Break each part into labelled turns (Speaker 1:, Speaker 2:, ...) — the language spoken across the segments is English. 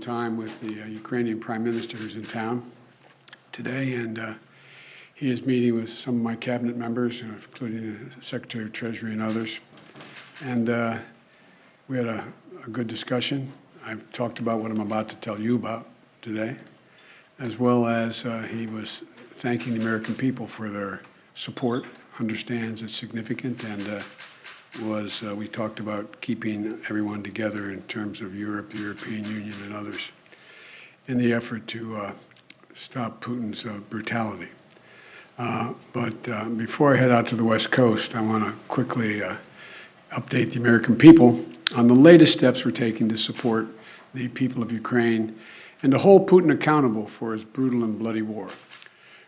Speaker 1: Time with the Ukrainian Prime Minister who's in town today, and he is meeting with some of my cabinet members, including the Secretary of Treasury and others. And we had a good discussion. I've talked about what I'm about to tell you about today, as well as he was thanking the American people for their support, understands it's significant, and we talked about keeping everyone together in terms of Europe, the European Union, and others in the effort to stop Putin's brutality. But before I head out to the West Coast, I want to quickly update the American people on the latest steps we're taking to support the people of Ukraine and to hold Putin accountable for his brutal and bloody war.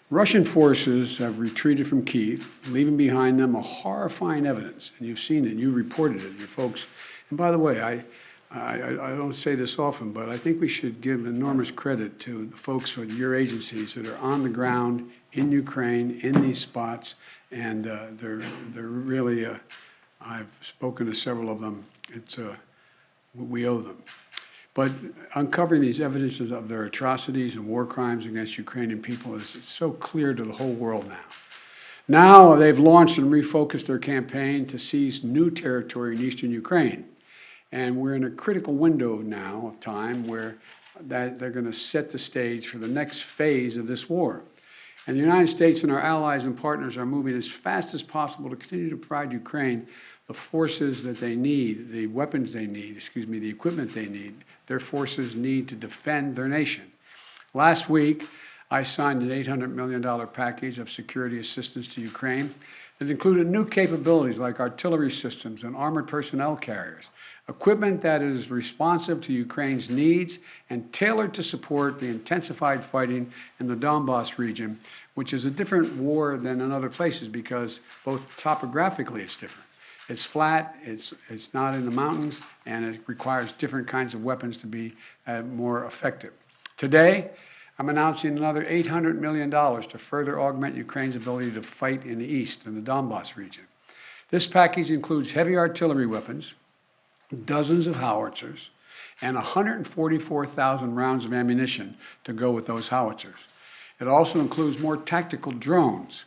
Speaker 1: Russian forces have retreated from Kyiv, leaving behind them a horrifying evidence, and you've seen it, you reported it, your folks. And by the way, I don't say this often, but I think we should give enormous credit to the folks with your agencies that are on the ground in Ukraine, in these spots, and they're really, I've spoken to several of them, we owe them. But uncovering these evidences of their atrocities and war crimes against Ukrainian people is so clear to the whole world now. Now they've launched and refocused their campaign to seize new territory in eastern Ukraine. And we're in a critical window now of time where they're going to set the stage for the next phase of this war. And the United States and our allies and partners are moving as fast as possible to continue to provide Ukraine the forces that they need, the weapons they need, the equipment they need, their forces need to defend their nation. Last week, I signed an $800 million package of security assistance to Ukraine that included new capabilities like artillery systems and armored personnel carriers, equipment that is responsive to Ukraine's needs and tailored to support the intensified fighting in the Donbas region, which is a different war than in other places because both topographically it's different. It's flat, it's not in the mountains, and it requires different kinds of weapons to be more effective. Today, I'm announcing another $800 million to further augment Ukraine's ability to fight in the east, in the Donbas region. This package includes heavy artillery weapons, dozens of howitzers, and 144,000 rounds of ammunition to go with those howitzers. It also includes more tactical drones.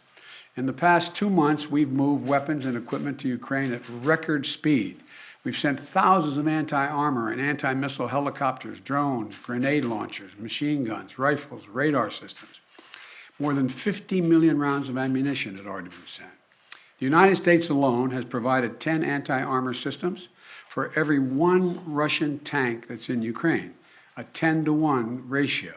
Speaker 1: In the past 2 months, we've moved weapons and equipment to Ukraine at record speed. We've sent thousands of anti-armor and anti-missile helicopters, drones, grenade launchers, machine guns, rifles, radar systems. More than 50 million rounds of ammunition had already been sent. The United States alone has provided 10 anti-armor systems for every 1 Russian tank that's in Ukraine, a 10-to-1 ratio.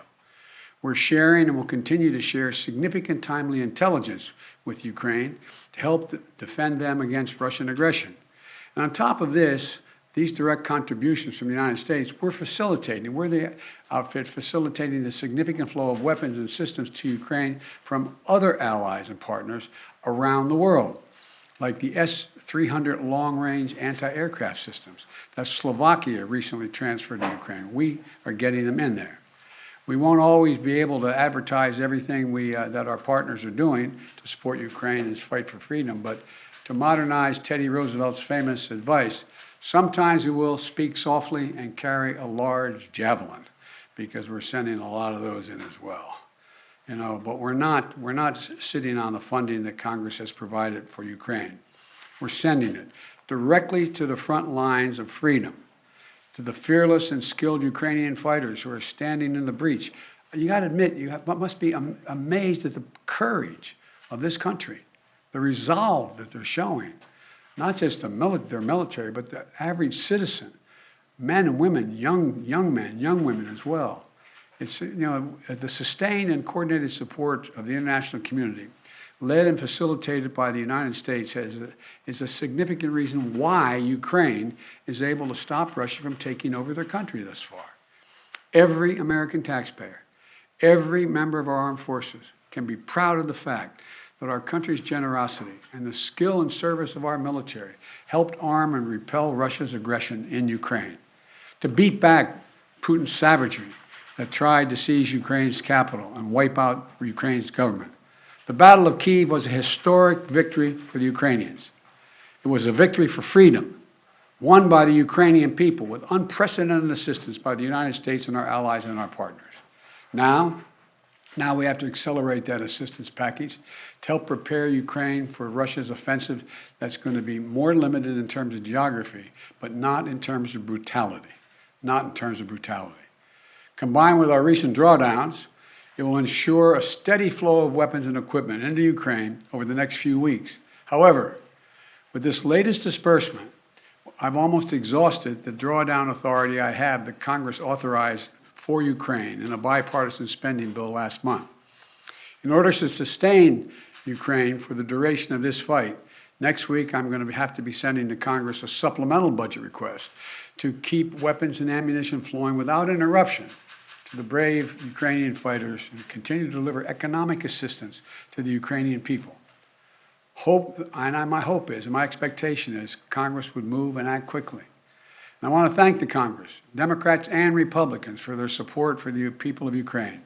Speaker 1: We're sharing and will continue to share significant timely intelligence with Ukraine to help defend them against Russian aggression. And on top of this, these direct contributions from the United States, we're the outfit facilitating the significant flow of weapons and systems to Ukraine from other allies and partners around the world, like the S-300 long-range anti-aircraft systems that Slovakia recently transferred to Ukraine. We are getting them in there. We won't always be able to advertise everything that our partners are doing to support Ukraine and fight for freedom, but to modernize Teddy Roosevelt's famous advice, sometimes we will speak softly and carry a large javelin, because we're sending a lot of those in as well. But we're not sitting on the funding that Congress has provided for Ukraine. We're sending it directly to the front lines of freedom, to the fearless and skilled Ukrainian fighters who are standing in the breach. You got to admit, must be amazed at the courage of this country, the resolve that they're showing, not just their military, but the average citizen, men and women, young men, young women as well. It's, the sustained and coordinated support of the international community, led and facilitated by the United States, is a significant reason why Ukraine is able to stop Russia from taking over their country thus far. Every American taxpayer, every member of our armed forces can be proud of the fact that our country's generosity and the skill and service of our military helped arm and repel Russia's aggression in Ukraine, to beat back Putin's savagery that tried to seize Ukraine's capital and wipe out Ukraine's government. The Battle of Kyiv was a historic victory for the Ukrainians. It was a victory for freedom, won by the Ukrainian people with unprecedented assistance by the United States and our allies and our partners. Now we have to accelerate that assistance package to help prepare Ukraine for Russia's offensive that's going to be more limited in terms of geography, but not in terms of brutality. Not in terms of brutality. Combined with our recent drawdowns, it will ensure a steady flow of weapons and equipment into Ukraine over the next few weeks. However, with this latest disbursement, I've almost exhausted the drawdown authority I have that Congress authorized for Ukraine in a bipartisan spending bill last month. In order to sustain Ukraine for the duration of this fight, next week I'm going to have to be sending to Congress a supplemental budget request to keep weapons and ammunition flowing without interruption to the brave Ukrainian fighters and continue to deliver economic assistance to the Ukrainian people. My hope is, and my expectation is, Congress would move and act quickly. And I want to thank the Congress, Democrats and Republicans, for their support for the people of Ukraine.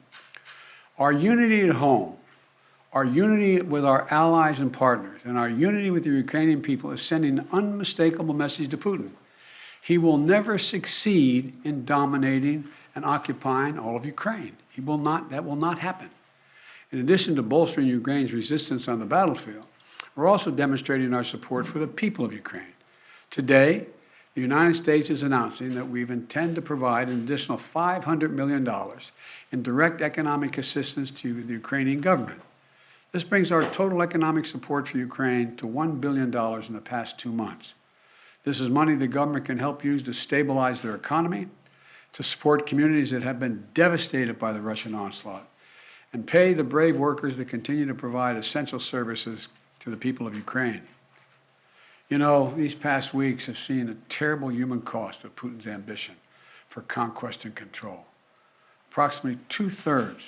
Speaker 1: Our unity at home, our unity with our allies and partners, and our unity with the Ukrainian people is sending an unmistakable message to Putin. He will never succeed in dominating and occupying all of Ukraine. That will not happen. In addition to bolstering Ukraine's resistance on the battlefield, we're also demonstrating our support for the people of Ukraine. Today, the United States is announcing that we intend to provide an additional $500 million in direct economic assistance to the Ukrainian government. This brings our total economic support for Ukraine to $1 billion in the past 2 months. This is money the government can help use to stabilize their economy, to support communities that have been devastated by the Russian onslaught, and pay the brave workers that continue to provide essential services to the people of Ukraine. You know, these past weeks have seen a terrible human cost of Putin's ambition for conquest and control. Approximately two-thirds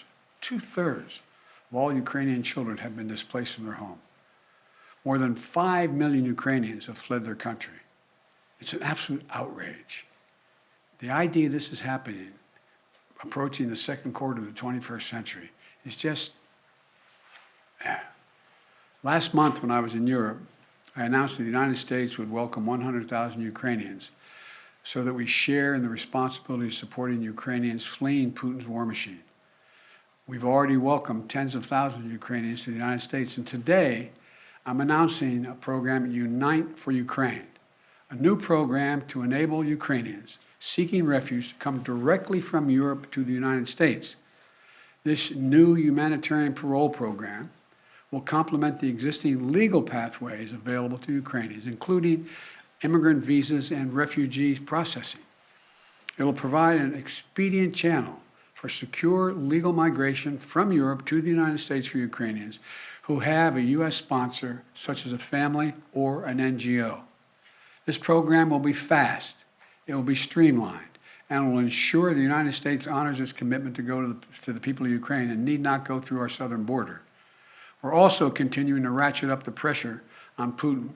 Speaker 1: of all Ukrainian children have been displaced from their home. More than 5 million Ukrainians have fled their country. It's an absolute outrage. The idea this is happening, approaching the second quarter of the 21st century, is just, Last month when I was in Europe, I announced that the United States would welcome 100,000 Ukrainians so that we share in the responsibility of supporting Ukrainians fleeing Putin's war machine. We've already welcomed tens of thousands of Ukrainians to the United States, and today I'm announcing a program, Unite for Ukraine, a new program to enable Ukrainians seeking refuge to come directly from Europe to the United States. This new humanitarian parole program will complement the existing legal pathways available to Ukrainians, including immigrant visas and refugee processing. It will provide an expedient channel for secure legal migration from Europe to the United States for Ukrainians who have a U.S. sponsor, such as a family or an NGO. This program will be fast, it will be streamlined, and will ensure the United States honors its commitment to go to the people of Ukraine and need not go through our southern border. We're also continuing to ratchet up the pressure on Putin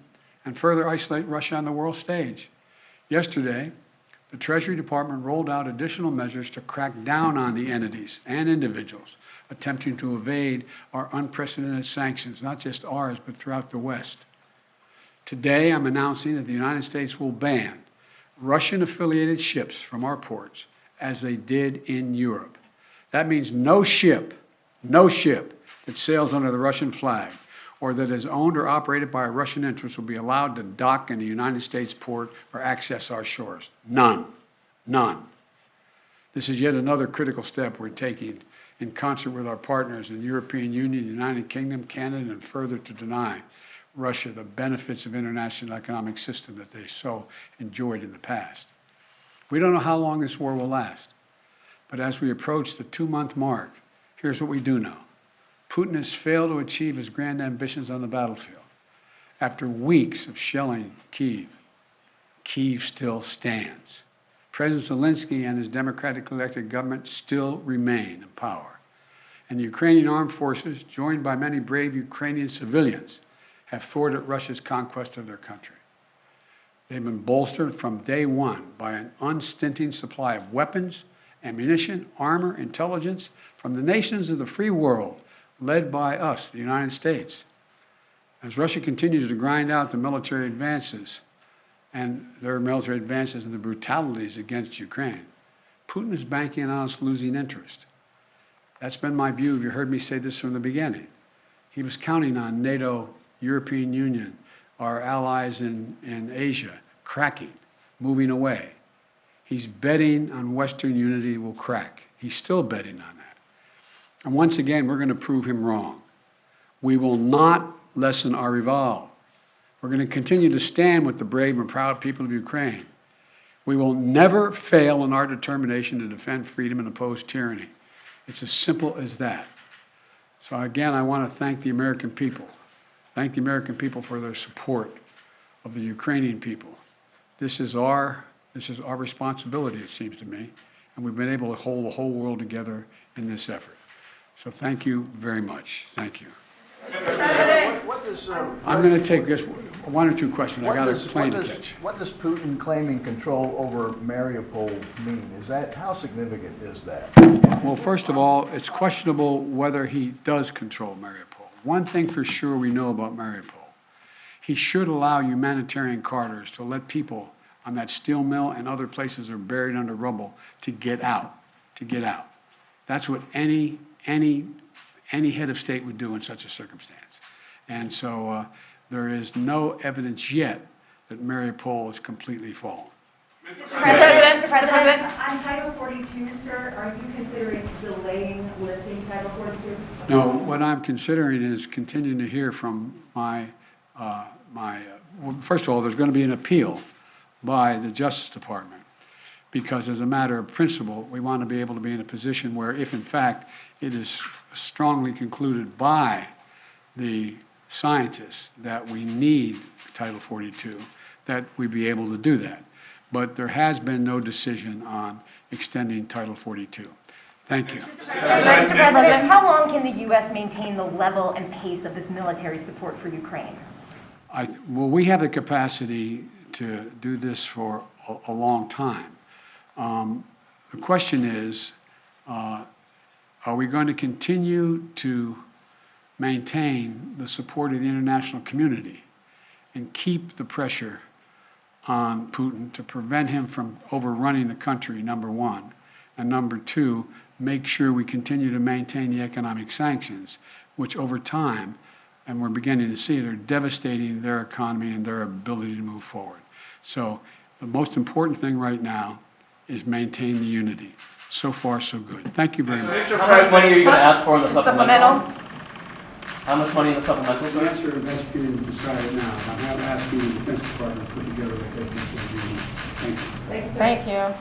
Speaker 1: and further isolate Russia on the world stage. Yesterday, the Treasury Department rolled out additional measures to crack down on the entities and individuals attempting to evade our unprecedented sanctions, not just ours, but throughout the West. Today, I'm announcing that the United States will ban Russian-affiliated ships from our ports, as they did in Europe. That means no ship that sails under the Russian flag or that is owned or operated by a Russian interest will be allowed to dock in a United States port or access our shores. None. None. This is yet another critical step we're taking in concert with our partners in the European Union, the United Kingdom, Canada, and further to deny Russia the benefits of international economic system that they so enjoyed in the past. We don't know how long this war will last, but as we approach the 2-month mark, here's what we do know. Putin has failed to achieve his grand ambitions on the battlefield. After weeks of shelling Kyiv, Kyiv still stands. President Zelensky and his democratically elected government still remain in power. And the Ukrainian armed forces, joined by many brave Ukrainian civilians, have thwarted Russia's conquest of their country. They've been bolstered from day one by an unstinting supply of weapons, ammunition, armor, intelligence from the nations of the free world, led by us, the United States. As Russia continues to grind out the military advances and their military advances and the brutalities against Ukraine, Putin is banking on us losing interest. That's been my view. You heard me say this from the beginning. He was counting on NATO, European Union, our allies in Asia, cracking, moving away. He's betting on Western unity will crack. He's still betting on that. And once again, we're going to prove him wrong. We will not lessen our resolve. We're going to continue to stand with the brave and proud people of Ukraine. We will never fail in our determination to defend freedom and oppose tyranny. It's as simple as that. So again, I want to thank the American people. Thank the American people for their support of the Ukrainian people. This is our responsibility, it seems to me, and we've been able to hold the whole world together in this effort. So thank you very much. Thank you. I'm going to take just one or two questions. I got a plane to catch.
Speaker 2: What does Putin claiming control over Mariupol mean? How significant is that?
Speaker 1: Well, first of all, it's questionable whether he does control Mariupol. One thing for sure we know about Mariupol, he should allow humanitarian corridors to let people on that steel mill and other places that are buried under rubble to get out, That's what any head of state would do in such a circumstance. And so there is no evidence yet that Mariupol is completely fallen.
Speaker 3: Mr. President.
Speaker 4: On Title 42, sir, are you considering delaying lifting Title 42?
Speaker 1: No, what I'm considering is continuing to hear from well, first of all, there's going to be an appeal by the Justice Department, because as a matter of principle, we want to be able to be in a position where if in fact it is strongly concluded by the scientists that we need Title 42, that we be able to do that. But there has been no decision on extending Title 42. Thank you.
Speaker 3: Mr. President, how long can the U.S. maintain the level and pace of this military support for Ukraine?
Speaker 1: Well, we have the capacity to do this for a long time. The question is, are we going to continue to maintain the support of the international community and keep the pressure on Putin to prevent him from overrunning the country, number one, and number two, make sure we continue to maintain the economic sanctions, which over time, and we're beginning to see it, are devastating their economy and their ability to move forward. So the most important thing right now is maintain the unity. So far, so good. Thank you very much.
Speaker 5: How much money are you going to ask for in the supplemental? How much money in the supplemental,
Speaker 1: The
Speaker 5: sir?
Speaker 1: answer is being decided now. I'm not asking the Defense Department to put together a head. Thank you.
Speaker 3: Thank you.